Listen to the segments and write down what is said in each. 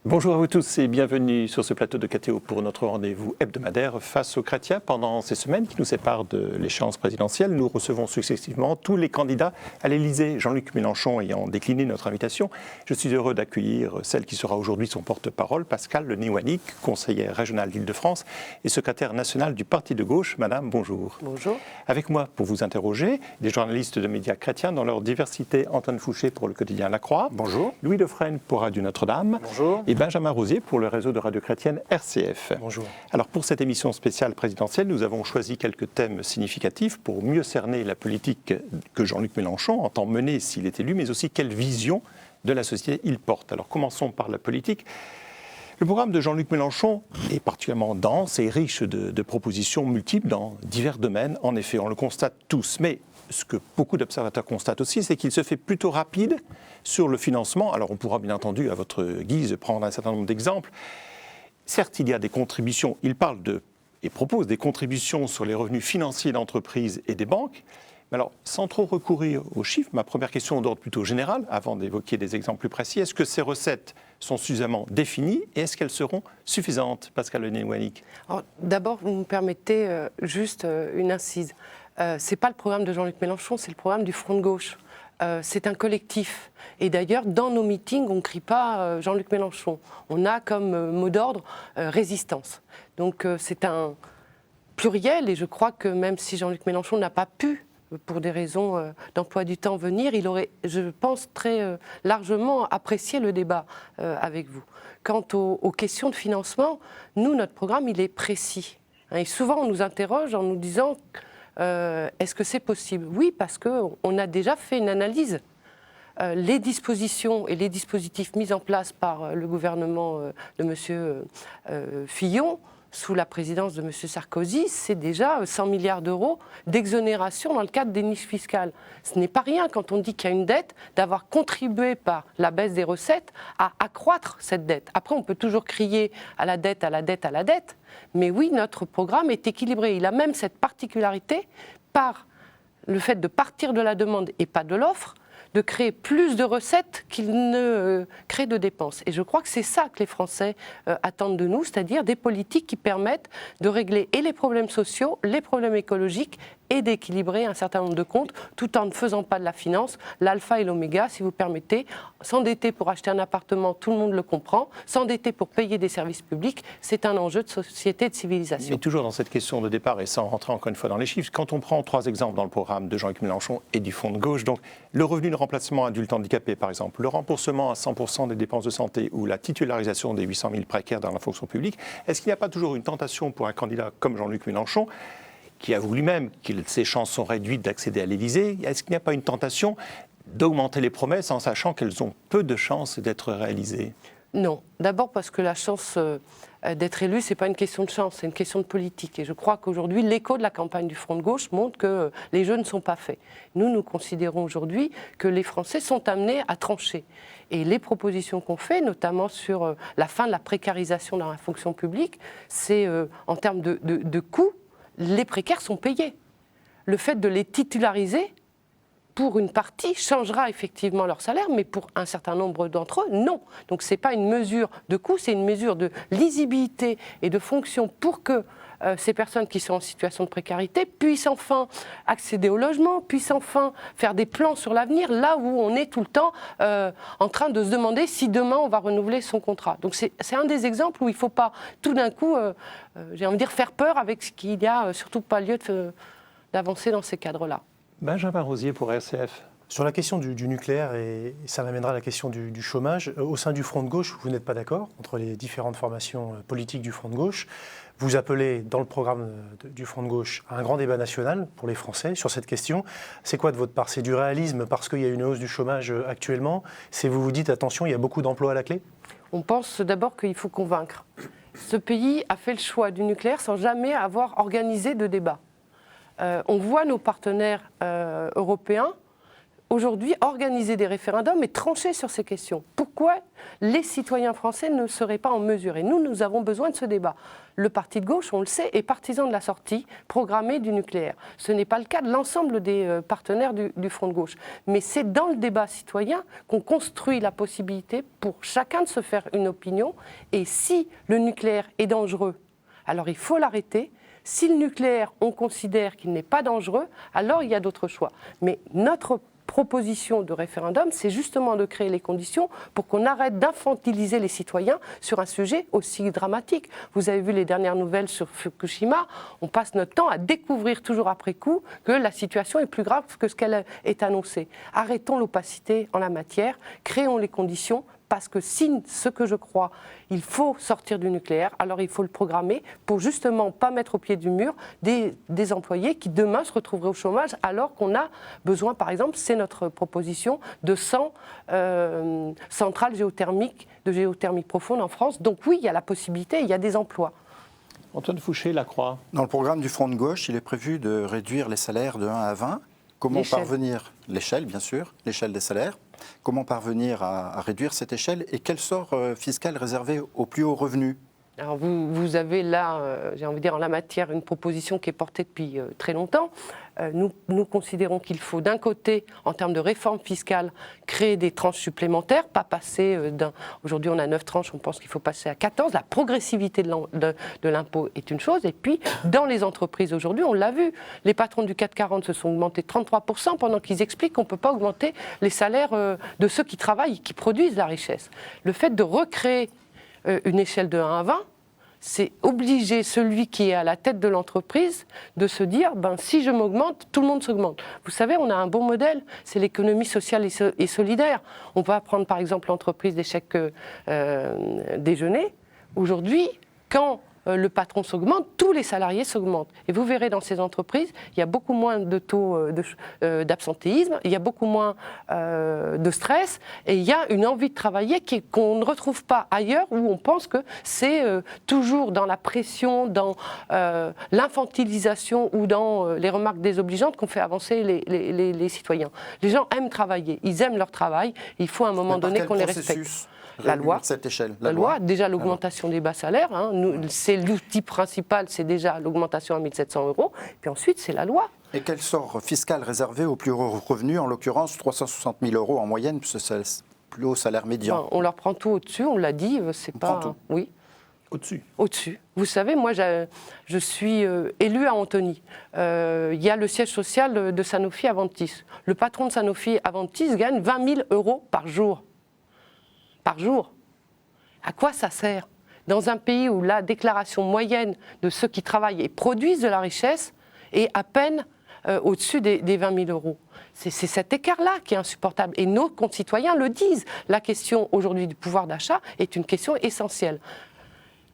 Bonjour à vous tous et bienvenue sur ce plateau de KTO pour notre rendez-vous hebdomadaire face aux chrétiens. Pendant ces semaines qui nous séparent de l'échéance présidentielle, nous recevons successivement tous les candidats à l'Élysée. Jean-Luc Mélenchon ayant décliné notre invitation, je suis heureux d'accueillir celle qui sera aujourd'hui son porte-parole, Pascale Néouannick, conseillère régionale d'Île-de-France et secrétaire nationale du Parti de gauche. Madame, bonjour. Bonjour. Avec moi pour vous interroger, des journalistes de médias chrétiens dans leur diversité, Antoine Fouché pour le quotidien La Croix. Bonjour. Louis Defresne pour Radio Notre-Dame. Bonjour. Et Benjamin Rosier pour le réseau de radio chrétienne RCF. Bonjour. Alors pour cette émission spéciale présidentielle, nous avons choisi quelques thèmes significatifs pour mieux cerner la politique que Jean-Luc Mélenchon entend mener s'il est élu, mais aussi quelle vision de la société il porte. Alors commençons par la politique. Le programme de Jean-Luc Mélenchon est particulièrement dense et riche de propositions multiples dans divers domaines. En effet, on le constate tous, mais ce que beaucoup d'observateurs constatent aussi, c'est qu'il se fait plutôt rapide sur le financement. Alors on pourra bien entendu, à votre guise, prendre un certain nombre d'exemples. Certes, il y a des contributions, il parle et propose des contributions sur les revenus financiers d'entreprises et des banques. Mais alors, sans trop recourir aux chiffres, ma première question d'ordre plutôt général, avant d'évoquer des exemples plus précis, est-ce que ces recettes sont suffisamment définies et est-ce qu'elles seront suffisantes, Pascale Néouannick? D'abord, vous me permettez juste une incise. Ce n'est pas le programme de Jean-Luc Mélenchon, c'est le programme du Front de gauche. C'est un collectif. Et d'ailleurs, dans nos meetings, on ne crie pas Jean-Luc Mélenchon. On a comme mot d'ordre résistance. Donc c'est un pluriel et je crois que même si Jean-Luc Mélenchon n'a pas pu, pour des raisons d'emploi du temps, venir, il aurait, je pense, très largement apprécié le débat avec vous. Quant aux questions de financement, nous, notre programme, il est précis. Et souvent, on nous interroge en nous disant est-ce que c'est possible? Oui, parce qu'on a déjà fait une analyse. Les dispositions et les dispositifs mis en place par le gouvernement de M. Fillon, sous la présidence de M. Sarkozy, c'est déjà 100 milliards d'euros d'exonération dans le cadre des niches fiscales. Ce n'est pas rien quand on dit qu'il y a une dette, d'avoir contribué par la baisse des recettes à accroître cette dette. Après, on peut toujours crier à la dette, à la dette, à la dette, mais oui, notre programme est équilibré. Il a même cette particularité, par le fait de partir de la demande et pas de l'offre, de créer plus de recettes qu'il ne crée de dépenses. Et je crois que c'est ça que les Français attendent de nous, c'est-à-dire des politiques qui permettent de régler et les problèmes sociaux, les problèmes écologiques et d'équilibrer un certain nombre de comptes, tout en ne faisant pas de la finance, l'alpha et l'oméga, si vous permettez. S'endetter pour acheter un appartement, tout le monde le comprend. S'endetter pour payer des services publics, c'est un enjeu de société et de civilisation. Mais toujours dans cette question de départ, et sans rentrer encore une fois dans les chiffres, quand on prend 3 exemples dans le programme de Jean-Luc Mélenchon et du Front de gauche, donc le revenu de remplacement adulte handicapé, par exemple, le remboursement à 100% des dépenses de santé ou la titularisation des 800 000 précaires dans la fonction publique, est-ce qu'il n'y a pas toujours une tentation pour un candidat comme Jean-Luc Mélenchon, qui avoue lui-même que ses chances sont réduites d'accéder à l'Élysée, est-ce qu'il n'y a pas une tentation d'augmenter les promesses en sachant qu'elles ont peu de chances d'être réalisées? Non. D'abord parce que la chance d'être élu, ce n'est pas une question de chance, c'est une question de politique. Et je crois qu'aujourd'hui, l'écho de la campagne du Front de gauche montre que les jeux ne sont pas faits. Nous considérons aujourd'hui que les Français sont amenés à trancher. Et les propositions qu'on fait, notamment sur la fin de la précarisation dans la fonction publique, c'est en termes de coûts, les précaires sont payés. Le fait de les titulariser, pour une partie, changera effectivement leur salaire, mais pour un certain nombre d'entre eux, non. Donc ce n'est pas une mesure de coût, c'est une mesure de lisibilité et de fonction pour que ces personnes qui sont en situation de précarité puissent enfin accéder au logement, puissent enfin faire des plans sur l'avenir, là où on est tout le temps en train de se demander si demain on va renouveler son contrat. Donc c'est un des exemples où il ne faut pas tout d'un coup, j'ai envie de dire, faire peur avec ce qu'il n'y a surtout pas lieu d'avancer dans ces cadres-là. Benjamin Rosier pour RCF. Sur la question du nucléaire, et ça m'amènera à la question du chômage, au sein du Front de gauche, vous n'êtes pas d'accord entre les différentes formations politiques du Front de gauche. Vous appelez, dans le programme du Front de gauche, à un grand débat national pour les Français sur cette question. C'est quoi de votre part? C'est du réalisme parce qu'il y a une hausse du chômage actuellement? C'est vous vous dites, attention, il y a beaucoup d'emplois à la clé? On pense d'abord qu'il faut convaincre. Ce pays a fait le choix du nucléaire sans jamais avoir organisé de débat. On voit nos partenaires européens aujourd'hui organiser des référendums et trancher sur ces questions. Pourquoi les citoyens français ne seraient pas en mesure? Et nous avons besoin de ce débat. Le parti de gauche, on le sait, est partisan de la sortie programmée du nucléaire. Ce n'est pas le cas de l'ensemble des partenaires du Front de gauche. Mais c'est dans le débat citoyen qu'on construit la possibilité pour chacun de se faire une opinion. Et si le nucléaire est dangereux, alors il faut l'arrêter. Si le nucléaire, on considère qu'il n'est pas dangereux, alors il y a d'autres choix. Mais notre proposition de référendum, c'est justement de créer les conditions pour qu'on arrête d'infantiliser les citoyens sur un sujet aussi dramatique. Vous avez vu les dernières nouvelles sur Fukushima, on passe notre temps à découvrir toujours après coup que la situation est plus grave que ce qu'elle est annoncée. Arrêtons l'opacité en la matière, créons les conditions, parce que si, ce que je crois, il faut sortir du nucléaire, alors il faut le programmer pour justement pas mettre au pied du mur des employés qui demain se retrouveraient au chômage alors qu'on a besoin, par exemple, c'est notre proposition, de 100 centrales géothermiques, de géothermie profonde en France. Donc oui, il y a la possibilité, il y a des emplois. Antoine Fouché, La Croix. Dans le programme du Front de gauche, il est prévu de réduire les salaires de 1 à 20. Comment parvenir, l'échelle bien sûr, l'échelle des salaires, comment parvenir à réduire cette échelle et quel sort fiscal réservé aux plus hauts revenus? Alors vous avez là, j'ai envie de dire en la matière, une proposition qui est portée depuis très longtemps. Nous considérons qu'il faut d'un côté, en termes de réforme fiscale, créer des tranches supplémentaires, pas passer aujourd'hui on a 9 tranches, on pense qu'il faut passer à 14. La progressivité de l'impôt est une chose. Et puis dans les entreprises aujourd'hui, on l'a vu, les patrons du CAC 40 se sont augmentés de 33% pendant qu'ils expliquent qu'on ne peut pas augmenter les salaires de ceux qui travaillent, qui produisent la richesse. Le fait de recréer une échelle de 1 à 20, c'est obliger celui qui est à la tête de l'entreprise de se dire si je m'augmente, tout le monde s'augmente. Vous savez, on a un bon modèle, c'est l'économie sociale et solidaire. On va prendre par exemple l'entreprise des chèques déjeuner. Aujourd'hui, quand le patron s'augmente, tous les salariés s'augmentent. Et vous verrez dans ces entreprises, il y a beaucoup moins de taux d'absentéisme, il y a beaucoup moins de stress, et il y a une envie de travailler qu'on ne retrouve pas ailleurs, où on pense que c'est toujours dans la pression, dans l'infantilisation ou dans les remarques désobligeantes qu'on fait avancer les citoyens. Les gens aiment travailler, ils aiment leur travail, il faut à un moment donné qu'on les respecte. La loi, cette échelle. La loi, déjà l'augmentation des bas salaires, c'est l'outil principal, c'est déjà l'augmentation à 1 700 €, puis ensuite c'est la loi. Et quel sort fiscal réservé aux plus hauts revenus, en l'occurrence 360 000 € en moyenne, puisque c'est le plus haut salaire médian? On leur prend tout au-dessus, on l'a dit, c'est pas... Tout. Oui. Au-dessus. Au-dessus. Vous savez, moi, je suis élue à Antony. Il y a le siège social de Sanofi Aventis. Le patron de Sanofi Aventis gagne 20 000 € par jour. Par jour. À quoi ça sert? Dans un pays où la déclaration moyenne de ceux qui travaillent et produisent de la richesse est à peine au-dessus des 20 000 €. C'est cet écart-là qui est insupportable. Et nos concitoyens le disent. La question aujourd'hui du pouvoir d'achat est une question essentielle.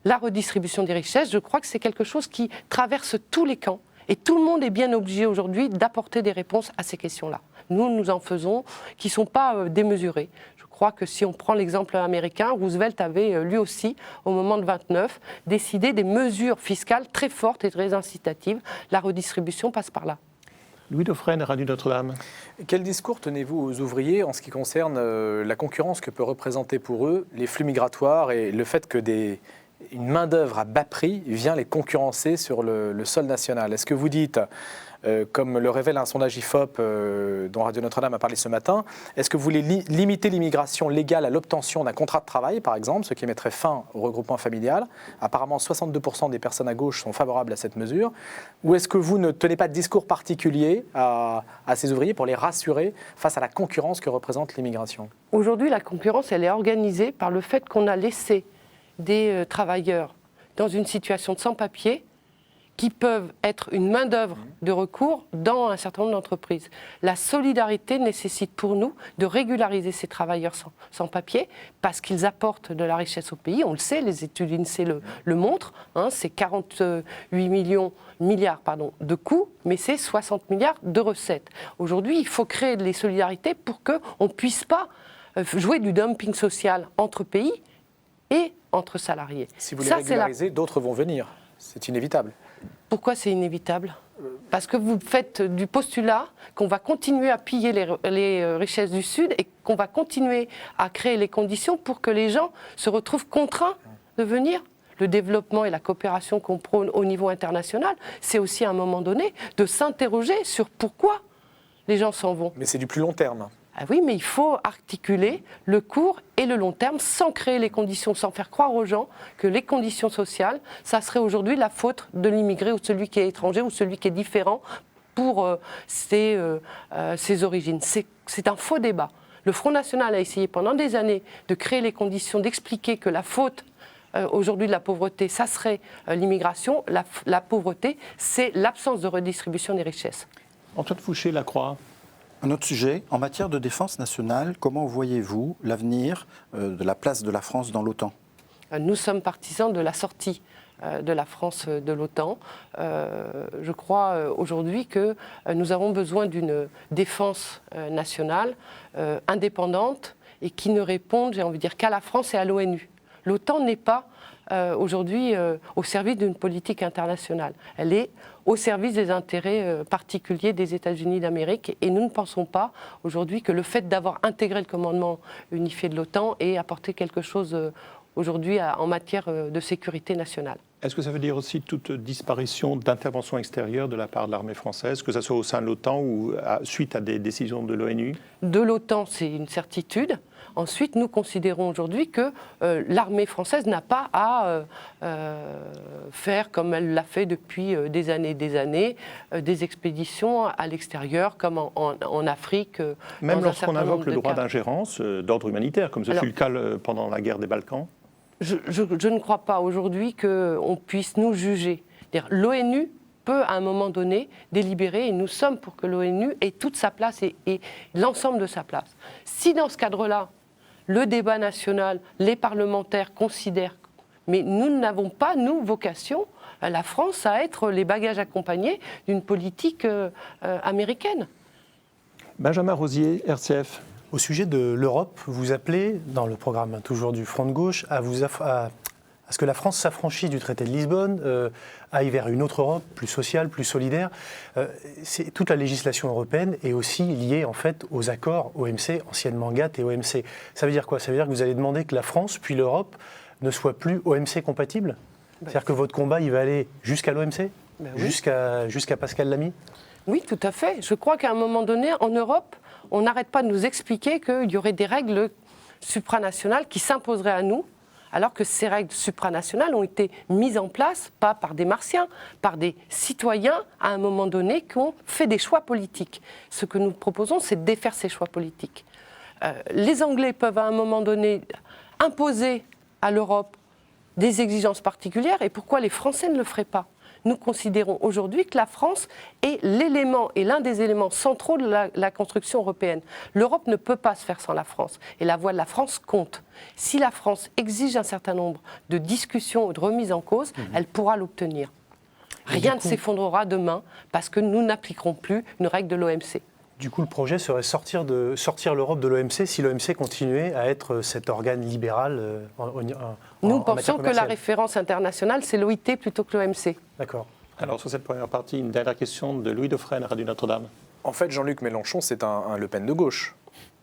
La redistribution des richesses, je crois que c'est quelque chose qui traverse tous les camps. Et tout le monde est bien obligé aujourd'hui d'apporter des réponses à ces questions-là. Nous en faisons, qui ne sont pas démesurées. Je crois que si on prend l'exemple américain, Roosevelt avait lui aussi, au moment de 29, décidé des mesures fiscales très fortes et très incitatives. La redistribution passe par là. Louis Dauphren, Radio Notre-Dame. Quel discours tenez-vous aux ouvriers en ce qui concerne la concurrence que peut représenter pour eux les flux migratoires et le fait que une main-d'œuvre à bas prix vient les concurrencer sur le sol national? Est-ce que vous dites, comme le révèle un sondage IFOP dont Radio Notre-Dame a parlé ce matin, est-ce que vous voulez limiter l'immigration légale à l'obtention d'un contrat de travail, par exemple, ce qui mettrait fin au regroupement familial? Apparemment, 62% des personnes à gauche sont favorables à cette mesure. Ou est-ce que vous ne tenez pas de discours particulier à ces ouvriers pour les rassurer face à la concurrence que représente l'immigration? Aujourd'hui, la concurrence, elle est organisée par le fait qu'on a laissé des travailleurs dans une situation de sans-papiers qui peuvent être une main-d'œuvre de recours dans un certain nombre d'entreprises. La solidarité nécessite pour nous de régulariser ces travailleurs sans papier parce qu'ils apportent de la richesse au pays. On le sait, les études INSEE le montrent, c'est 48 milliards de coûts, mais c'est 60 milliards de recettes. Aujourd'hui, il faut créer des solidarités pour qu'on ne puisse pas jouer du dumping social entre pays et entre salariés. Si vous les régularisez, d'autres vont venir. C'est inévitable. Pourquoi c'est inévitable ? Parce que vous faites du postulat qu'on va continuer à piller les richesses du Sud et qu'on va continuer à créer les conditions pour que les gens se retrouvent contraints de venir. Le développement et la coopération qu'on prône au niveau international, c'est aussi à un moment donné de s'interroger sur pourquoi les gens s'en vont. Mais c'est du plus long terme. Ah oui, mais il faut articuler le court et le long terme sans créer les conditions, sans faire croire aux gens que les conditions sociales, ça serait aujourd'hui la faute de l'immigré ou de celui qui est étranger ou celui qui est différent pour ses origines. C'est un faux débat. Le Front National a essayé pendant des années de créer les conditions, d'expliquer que la faute aujourd'hui de la pauvreté, ça serait l'immigration. La pauvreté, c'est l'absence de redistribution des richesses. Antoine Fouché-Lacroix. Un autre sujet, en matière de défense nationale, comment voyez-vous l'avenir de la place de la France dans l'OTAN ? Nous sommes partisans de la sortie de la France de l'OTAN. Je crois aujourd'hui que nous avons besoin d'une défense nationale indépendante et qui ne réponde, j'ai envie de dire, qu'à la France et à l'ONU. L'OTAN n'est pas aujourd'hui au service d'une politique internationale. Elle est au service des intérêts particuliers des États-Unis d'Amérique. Et nous ne pensons pas aujourd'hui que le fait d'avoir intégré le commandement unifié de l'OTAN ait apporté quelque chose aujourd'hui en matière de sécurité nationale. Est-ce que ça veut dire aussi toute disparition d'intervention extérieure de la part de l'armée française, que ce soit au sein de l'OTAN ou suite à des décisions de l'ONU ? De l'OTAN, c'est une certitude. Ensuite, nous considérons aujourd'hui que l'armée française n'a pas à faire, comme elle l'a fait depuis des années, des expéditions à l'extérieur, comme en Afrique. Même lorsqu'on invoque le droit d'ingérence d'ordre humanitaire, comme ce fut le cas pendant la guerre des Balkans ? Je ne crois pas aujourd'hui qu'on puisse nous juger. L'ONU peut, à un moment donné, délibérer, et nous sommes pour que l'ONU ait toute sa place et l'ensemble de sa place. Si dans ce cadre-là, le débat national, les parlementaires considèrent, mais nous n'avons pas, nous, vocation, la France, à être les bagages accompagnés d'une politique américaine. Benjamin Rosier, RCF. Au sujet de l'Europe, vous appelez, dans le programme toujours du Front de gauche, à ce que la France s'affranchisse du traité de Lisbonne, aille vers une autre Europe, plus sociale, plus solidaire. Toute la législation européenne est aussi liée en fait aux accords OMC, anciennement GATT et OMC. Ça veut dire quoi ? Ça veut dire que vous allez demander que la France, puis l'Europe, ne soient plus OMC compatibles ? C'est-à-dire que votre combat, il va aller jusqu'à l'OMC ? Oui. Jusqu'à Pascal Lamy ? Oui, tout à fait. Je crois qu'à un moment donné, en Europe, on n'arrête pas de nous expliquer qu'il y aurait des règles supranationales qui s'imposeraient à nous, alors que ces règles supranationales ont été mises en place, pas par des martiens, par des citoyens, à un moment donné, qui ont fait des choix politiques. Ce que nous proposons, c'est de défaire ces choix politiques. Les Anglais peuvent, à un moment donné, imposer à l'Europe des exigences particulières, et pourquoi les Français ne le feraient pas ? Nous considérons aujourd'hui que la France est l'élément et l'un des éléments centraux de la construction européenne. L'Europe ne peut pas se faire sans la France. Et la voix de la France compte. Si la France exige un certain nombre de discussions ou de remises en cause, elle pourra l'obtenir. Rien ne s'effondrera demain parce que nous n'appliquerons plus une règle de l'OMC. Du coup, le projet serait sortir l'Europe de l'OMC si l'OMC continuait à être cet organe libéral Nous pensons que la référence internationale, c'est l'OIT plutôt que l'OMC. D'accord. Alors, sur cette première partie, une dernière question de Louis Dauphren, Radio Notre-Dame. En fait, Jean-Luc Mélenchon, c'est un Le Pen de gauche.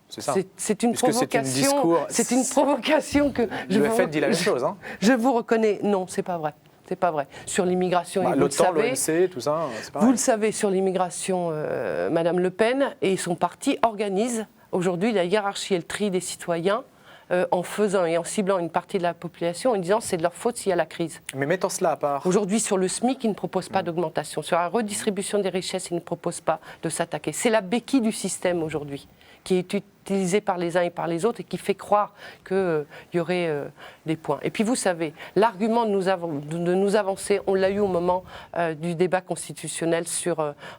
C'est ça. C'est une provocation. C'est une provocation que le FN dit la même chose. Hein. Je vous reconnais. Non, c'est pas vrai. C'est pas vrai. Sur l'immigration, l'OTAN, l'OMC, tout ça, c'est pareil. Vous le savez, sur l'immigration, Madame Le Pen et son parti organisent aujourd'hui la hiérarchie et le tri des citoyens en faisant et en ciblant une partie de la population en disant c'est de leur faute s'il y a la crise. Mais mettons cela à part. Aujourd'hui, sur le SMIC, ils ne proposent pas d'augmentation. Sur la redistribution des richesses, ils ne proposent pas de s'attaquer. C'est la béquille du système aujourd'hui qui est utilisée par les uns et par les autres et qui fait croire qu'il y aurait des points. Et puis vous savez, l'argument de nous avancer, on l'a eu au moment du débat constitutionnel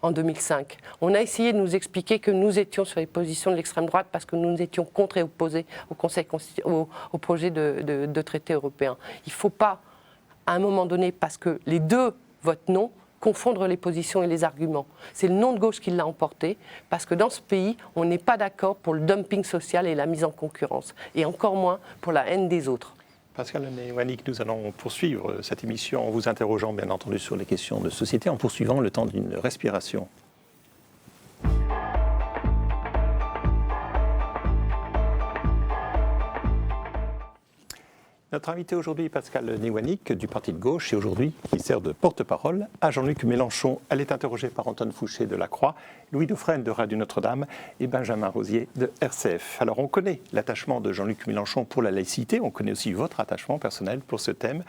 en 2005. On a essayé de nous expliquer que nous étions sur les positions de l'extrême droite parce que nous étions contre et opposés au projet de traité européen. Il ne faut pas, à un moment donné, parce que les deux votent non, confondre les positions et les arguments. C'est le non de gauche qui l'a emporté, parce que dans ce pays, on n'est pas d'accord pour le dumping social et la mise en concurrence, et encore moins pour la haine des autres. Pascal Néouannick, nous allons poursuivre cette émission en vous interrogeant bien entendu sur les questions de société, en poursuivant le temps d'une respiration. Notre invité aujourd'hui est Pascal Néouannick du Parti de gauche et aujourd'hui qui sert de porte-parole à Jean-Luc Mélenchon. Elle est interrogée par Antoine Fouché de La Croix, Louis Dauphren de Radio Notre-Dame et Benjamin Rosier de RCF. Alors on connaît l'attachement de Jean-Luc Mélenchon pour la laïcité, on connaît aussi votre attachement personnel pour ce thème.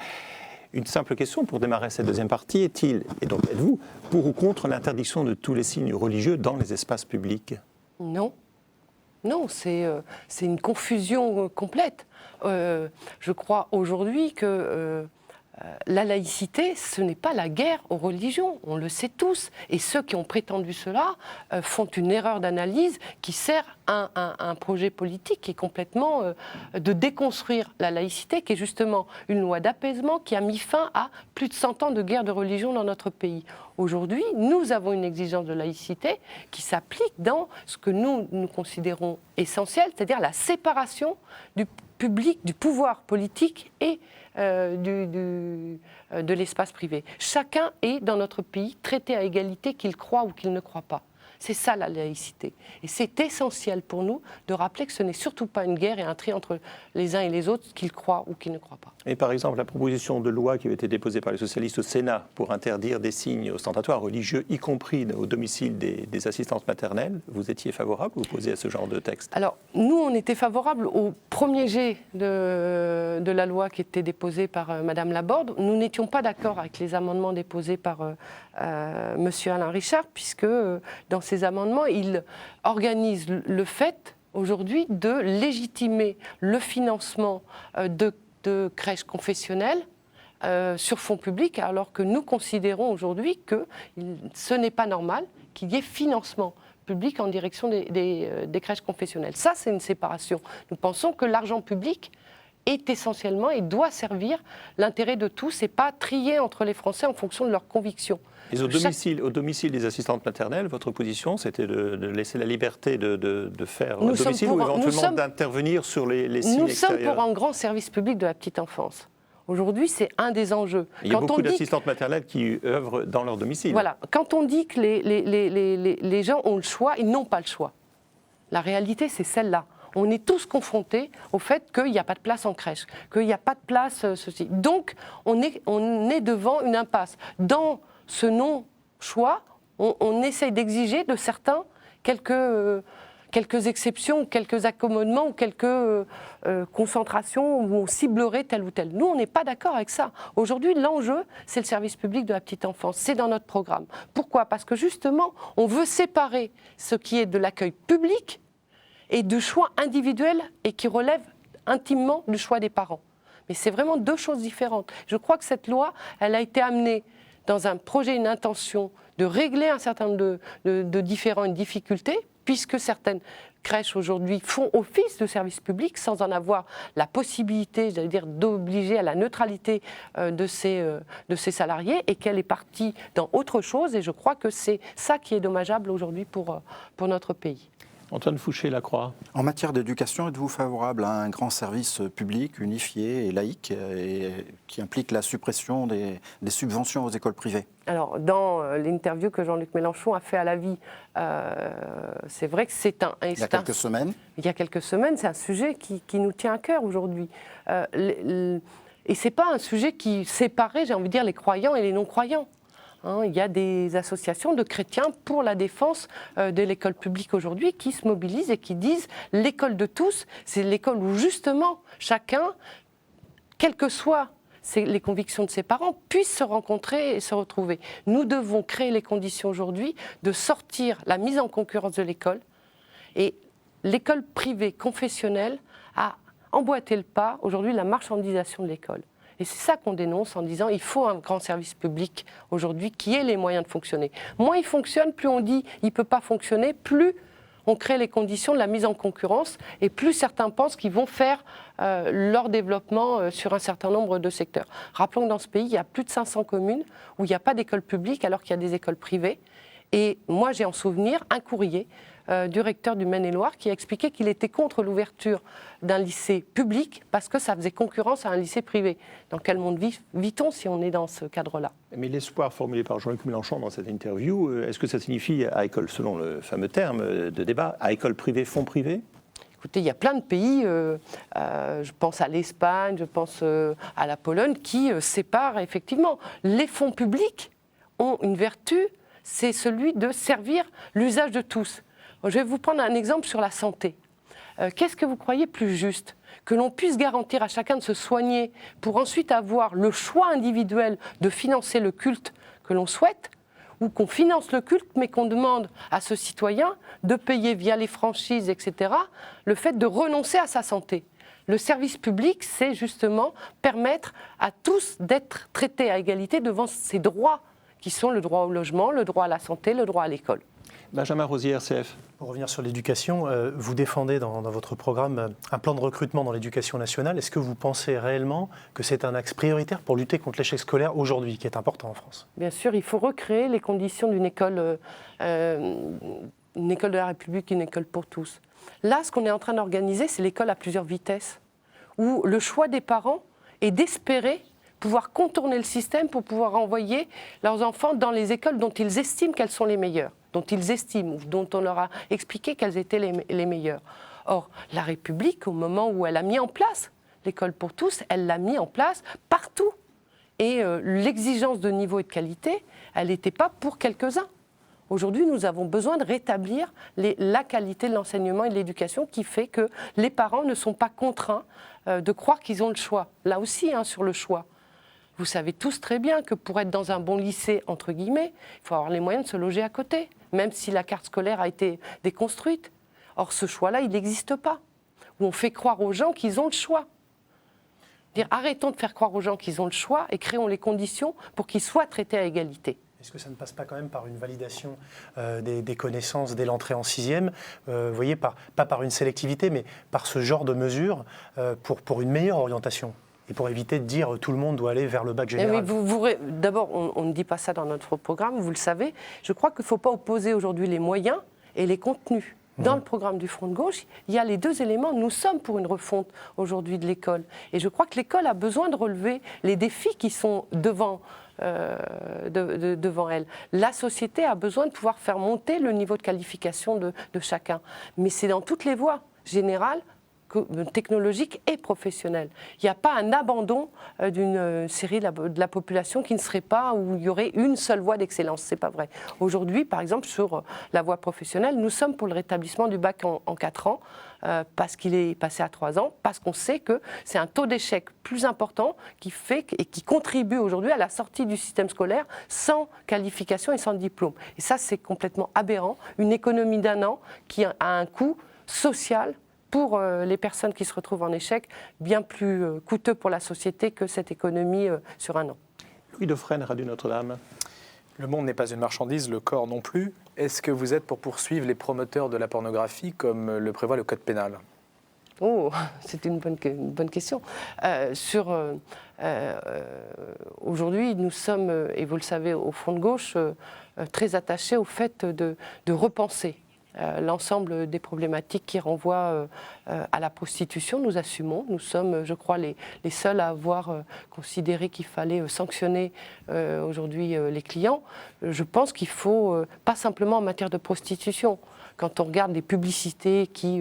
Une simple question pour démarrer cette deuxième partie, est-il, et donc êtes-vous, pour ou contre l'interdiction de tous les signes religieux dans les espaces publics ? Non. Non, c'est une confusion complète. Je crois aujourd'hui que la laïcité, ce n'est pas la guerre aux religions, on le sait tous. Et ceux qui ont prétendu cela font une erreur d'analyse qui sert un projet politique qui est complètement de déconstruire la laïcité, qui est justement une loi d'apaisement qui a mis fin à plus de 100 ans de guerre de religion dans notre pays. Aujourd'hui, nous avons une exigence de laïcité qui s'applique dans ce que nous considérons essentiel, c'est-à-dire la séparation du public, du pouvoir politique et de l'espace privé. Chacun est dans notre pays traité à égalité qu'il croit ou qu'il ne croit pas. C'est ça la laïcité. Et c'est essentiel pour nous de rappeler que ce n'est surtout pas une guerre et un tri entre les uns et les autres qu'ils croient ou qu'ils ne croient pas. Et par exemple, la proposition de loi qui avait été déposée par les socialistes au Sénat pour interdire des signes ostentatoires religieux, y compris au domicile des assistantes maternelles, vous étiez favorable ou opposé à ce genre de texte ? Alors, nous, on était favorable au premier jet de la loi qui était déposée par Madame Laborde. Nous n'étions pas d'accord avec les amendements déposés par Monsieur Alain Richard, puisque dans ces amendements, il organise le fait aujourd'hui de légitimer le financement de crèches confessionnelles sur fonds publics, alors que nous considérons aujourd'hui que ce n'est pas normal qu'il y ait financement public en direction des crèches confessionnelles. Ça, c'est une séparation. Nous pensons que l'argent public est essentiellement et doit servir l'intérêt de tous et pas trier entre les Français en fonction de leurs convictions. Et au domicile des assistantes maternelles, votre position, c'était de laisser la liberté de faire au domicile ou éventuellement d'intervenir sur les signes extérieurs ? Nous sommes pour un grand service public de la petite enfance. Aujourd'hui, c'est un des enjeux. Il y a beaucoup d'assistantes maternelles qui œuvrent dans leur domicile. Voilà. Quand on dit que les gens ont le choix, ils n'ont pas le choix. La réalité, c'est celle-là. On est tous confrontés au fait qu'il n'y a pas de place en crèche, qu'il n'y a pas de place ceci. Donc, on est devant une impasse. Dans ce non-choix, on essaye d'exiger de certains quelques exceptions, quelques accommodements ou quelques concentrations où on ciblerait tel ou tel. Nous, on n'est pas d'accord avec ça. Aujourd'hui, l'enjeu, c'est le service public de la petite enfance. C'est dans notre programme. Pourquoi ? Parce que justement, on veut séparer ce qui est de l'accueil public et du choix individuel et qui relève intimement du choix des parents. Mais c'est vraiment deux choses différentes. Je crois que cette loi, elle a été amenée dans un projet, une intention de régler un certain nombre de différends et de difficultés, puisque certaines crèches aujourd'hui font office de service public sans en avoir la possibilité, j'allais dire, d'obliger à la neutralité de ces salariés, et qu'elle est partie dans autre chose. Et je crois que c'est ça qui est dommageable aujourd'hui pour notre pays. Antoine Fouché, La Croix. En matière d'éducation, êtes-vous favorable à un grand service public, unifié et laïque, et qui implique la suppression des subventions aux écoles privées ? Alors, dans l'interview que Jean-Luc Mélenchon a fait à La Vie, c'est vrai que c'est un... Il y a quelques semaines. Il y a quelques semaines, c'est un sujet qui nous tient à cœur aujourd'hui. Et ce n'est pas un sujet qui séparait, j'ai envie de dire, les croyants et les non-croyants. Il y a des associations de chrétiens pour la défense de l'école publique aujourd'hui qui se mobilisent et qui disent l'école de tous, c'est l'école où justement chacun, quelles que soient les convictions de ses parents, puisse se rencontrer et se retrouver. Nous devons créer les conditions aujourd'hui de sortir la mise en concurrence de l'école. Et l'école privée confessionnelle a emboîté le pas aujourd'hui la marchandisation de l'école. Et c'est ça qu'on dénonce en disant il faut un grand service public aujourd'hui qui ait les moyens de fonctionner. Moins il fonctionne, plus on dit il ne peut pas fonctionner, plus on crée les conditions de la mise en concurrence et plus certains pensent qu'ils vont faire leur développement sur un certain nombre de secteurs. Rappelons que dans ce pays, il y a plus de 500 communes où il n'y a pas d'école publique alors qu'il y a des écoles privées. Et moi, j'ai en souvenir un courrier du recteur du Maine-et-Loire qui a expliqué qu'il était contre l'ouverture d'un lycée public parce que ça faisait concurrence à un lycée privé. Dans quel monde vit-on si on est dans ce cadre-là? Mais l'espoir formulé par Jean-Luc Mélenchon dans cette interview, est-ce que ça signifie à école, selon le fameux terme de débat, à école privée, fonds privés? Écoutez, il y a plein de pays, je pense à l'Espagne, je pense à la Pologne, qui séparent effectivement. Les fonds publics ont une vertu, c'est celui de servir l'usage de tous. Je vais vous prendre un exemple sur la santé. Qu'est-ce que vous croyez plus juste? Que l'on puisse garantir à chacun de se soigner pour ensuite avoir le choix individuel de financer le culte que l'on souhaite, ou qu'on finance le culte, mais qu'on demande à ce citoyen de payer via les franchises, etc., le fait de renoncer à sa santé. Le service public, c'est justement permettre à tous d'être traités à égalité devant ces droits qui sont le droit au logement, le droit à la santé, le droit à l'école. Benjamin Rosier, RCF. Pour revenir sur l'éducation, vous défendez dans votre programme un plan de recrutement dans l'éducation nationale. Est-ce que vous pensez réellement que c'est un axe prioritaire pour lutter contre l'échec scolaire aujourd'hui, qui est important en France? Bien sûr, il faut recréer les conditions d'une école de la République, une école pour tous. Là, ce qu'on est en train d'organiser, c'est l'école à plusieurs vitesses, où le choix des parents est d'espérer pouvoir contourner le système pour pouvoir envoyer leurs enfants dans les écoles dont ils estiment qu'elles sont les meilleures, dont ils estiment, ou dont on leur a expliqué qu'elles étaient les meilleures. Or, la République, au moment où elle a mis en place l'école pour tous, elle l'a mis en place partout. Et l'exigence de niveau et de qualité, elle n'était pas pour quelques-uns. Aujourd'hui, nous avons besoin de rétablir la qualité de l'enseignement et de l'éducation qui fait que les parents ne sont pas contraints de croire qu'ils ont le choix. Là aussi, sur le choix. Vous savez tous très bien que pour être dans un bon lycée, entre guillemets, il faut avoir les moyens de se loger à côté, même si la carte scolaire a été déconstruite. Or, ce choix-là, il n'existe pas. Où on fait croire aux gens qu'ils ont le choix. Arrêtons de faire croire aux gens qu'ils ont le choix et créons les conditions pour qu'ils soient traités à égalité. Est-ce que ça ne passe pas quand même par une validation des connaissances dès l'entrée en sixième, vous voyez, pas par une sélectivité, mais par ce genre de mesures pour une meilleure orientation et pour éviter de dire tout le monde doit aller vers le bac général? D'abord, on ne dit pas ça dans notre programme, vous le savez. Je crois qu'il ne faut pas opposer aujourd'hui les moyens et les contenus. Dans le programme du Front de gauche, il y a les deux éléments. Nous sommes pour une refonte aujourd'hui de l'école. Et je crois que l'école a besoin de relever les défis qui sont devant elle. La société a besoin de pouvoir faire monter le niveau de qualification de chacun. Mais c'est dans toutes les voies, générales, technologique et professionnelle. Il n'y a pas un abandon d'une série de la population qui ne serait pas, où il y aurait une seule voie d'excellence. Ce n'est pas vrai. Aujourd'hui, par exemple, sur la voie professionnelle, nous sommes pour le rétablissement du bac en 4 ans, parce qu'il est passé à 3 ans, parce qu'on sait que c'est un taux d'échec plus important qui fait et qui contribue aujourd'hui à la sortie du système scolaire sans qualification et sans diplôme. Et ça, c'est complètement aberrant. Une économie d'1 an qui a un coût social pour les personnes qui se retrouvent en échec, bien plus coûteux pour la société que cette économie sur 1 an. Louis Dauphren, Radio Notre-Dame. Le monde n'est pas une marchandise, le corps non plus. Est-ce que vous êtes pour poursuivre les promoteurs de la pornographie comme le prévoit le code pénal? Oh, c'est une bonne question. Aujourd'hui, nous sommes, et vous le savez, au Front de gauche, très attachés au fait de repenser l'ensemble des problématiques qui renvoient à la prostitution. Nous assumons, nous sommes, je crois, les seuls à avoir considéré qu'il fallait sanctionner aujourd'hui les clients. Je pense qu'il faut, pas simplement en matière de prostitution. Quand on regarde les publicités qui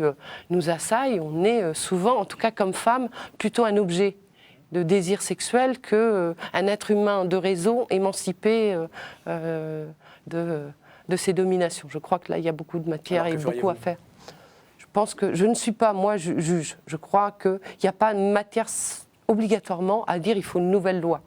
nous assaillent, on est souvent, en tout cas comme femme, plutôt un objet de désir sexuel qu'un être humain de raison émancipé de ces dominations. Je crois que là, il y a beaucoup de matière et beaucoup à faire. Je pense que je ne suis pas, moi, juge. Je crois qu'il n'y a pas de matière obligatoirement à dire il faut une nouvelle loi.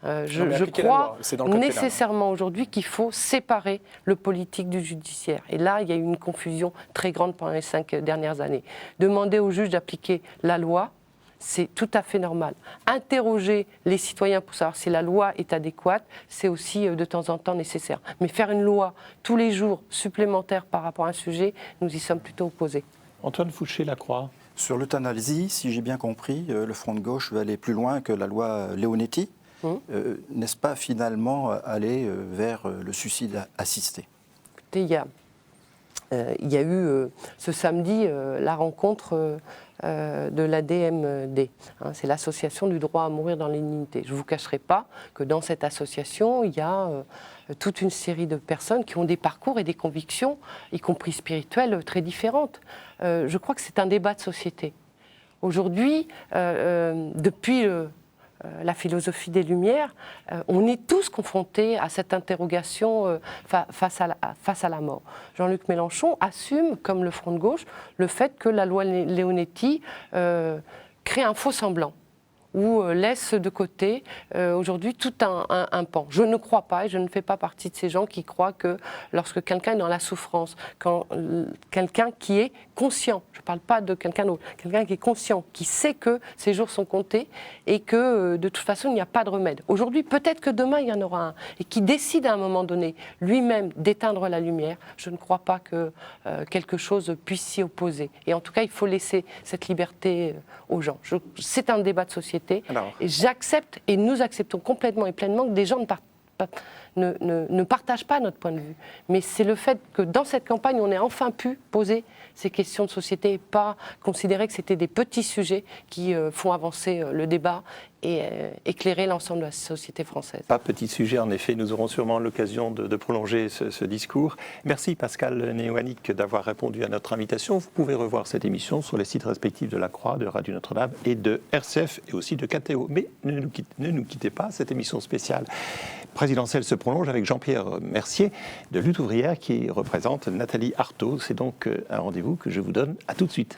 Je crois nécessairement aujourd'hui qu'il faut séparer le politique du judiciaire. Et là, il y a eu une confusion très grande pendant les 5 dernières années. Demander aux juges d'appliquer la loi, c'est tout à fait normal. Interroger les citoyens pour savoir si la loi est adéquate, c'est aussi de temps en temps nécessaire. Mais faire une loi tous les jours supplémentaire par rapport à un sujet, nous y sommes plutôt opposés. Antoine Fouché-Lacroix. Sur l'euthanasie, si j'ai bien compris, le Front de gauche veut aller plus loin que la loi Leonetti. N'est-ce pas finalement aller vers le suicide assisté? Écoutez, il y a eu ce samedi la rencontre de l'ADMD. C'est l'association du droit à mourir dans l'indignité. Je ne vous cacherai pas que dans cette association, il y a toute une série de personnes qui ont des parcours et des convictions, y compris spirituelles, très différentes. Je crois que c'est un débat de société. Aujourd'hui, depuis la philosophie des Lumières, on est tous confrontés à cette interrogation face à la mort. Jean-Luc Mélenchon assume, comme le Front de gauche, le fait que la loi Leonetti crée un faux semblant, ou laisse de côté aujourd'hui tout un pan. Je ne crois pas, et je ne fais pas partie de ces gens qui croient que lorsque quelqu'un est dans la souffrance, quand quelqu'un qui est conscient, je ne parle pas de quelqu'un d'autre, quelqu'un qui est conscient, qui sait que ses jours sont comptés et que de toute façon il n'y a pas de remède. Aujourd'hui, peut-être que demain il y en aura un, et qui décide à un moment donné lui-même d'éteindre la lumière, je ne crois pas que quelque chose puisse s'y opposer. Et en tout cas, il faut laisser cette liberté aux gens. C'est un débat de société. Et j'accepte, et nous acceptons complètement et pleinement que des gens ne partagent pas notre point de vue. Mais c'est le fait que dans cette campagne, on ait enfin pu poser ces questions de société et pas considérer que c'était des petits sujets qui font avancer le débat et éclairer l'ensemble de la société française. Pas petit sujet, en effet. Nous aurons sûrement l'occasion de prolonger ce discours. Merci Pascal Néouannick d'avoir répondu à notre invitation. Vous pouvez revoir cette émission sur les sites respectifs de La Croix, de Radio Notre-Dame et de RCF et aussi de KTO. Mais ne nous quittez pas, cette émission spéciale présidentielle se prolonge avec Jean-Pierre Mercier de Lutte ouvrière qui représente Nathalie Arthaud. C'est donc un rendez-vous que je vous donne. À tout de suite.